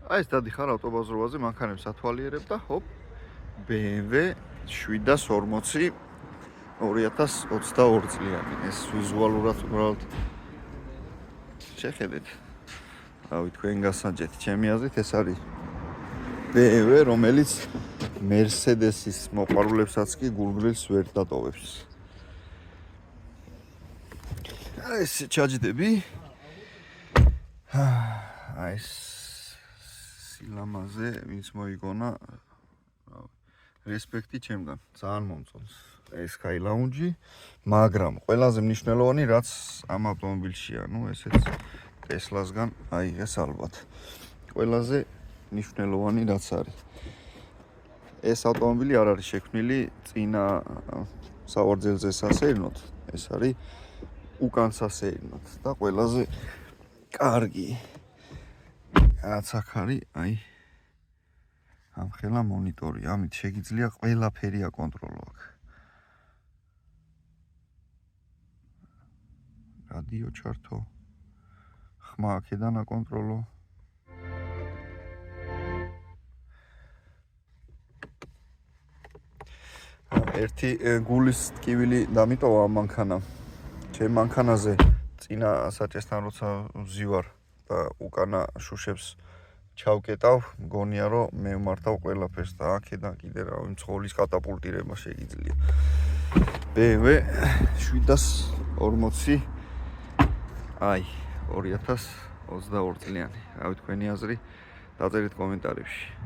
აი ეს დადიხარ ავტობაზრობაზე, მანქანებს ათვალიერებ და ჰოპ, BMW 740 2022 წლიანი. ეს ვიზუალურად უბრალოდ შეხედეთ. რავი, თქვენ გასაჯეთ, ჩემი აზრით ეს არის BMW, რომელიც Mercedes-ის მოყვარულებსაც კი გულგრილს ვერ დატოვებს. აი ეს ჩაჯდები. აი ეს სილამაზე ვინც მოიგონა, რესპექტი ჩემგან, ძალიან მომწონს ეს Sky Lounge, მაგრამ ყველაზე მნიშვნელოვანი რაც ამ ავტომობილშია, ესეც Tesla-სგან აიღეს ალბათ. ყველაზე მნიშვნელოვანი რაც არის. ეს ავტომობილი არ არის შექმნილი წინა სავარძელზე სასეირნოდ, ეს არის უკან სასეირნოდ და ყველაზე კარგი რაც აქ არის, აი ამხელა მონიტორი, ამით შეგიძლია ყველაფერი აკონტროლო აქ. რადიო ჩართო, ხმა აქედან აკონტროლო. ერთი გულის ტკივილი დამიტოვა ამ მანქანამ. ჩემ მანქანაზე წინა საჭესთან როცა ვზივარ და უკანა შუშებს ჩავკეტავ, მგონია რომ მე ვმართავ ყველაფერს და აქედან კიდე რავი მძღოლის კატაპულტირება შეგიძლია. BMW 740 აი 2022 წლიანი. რავი თქვენი აზრი დაწერით კომენტარებში.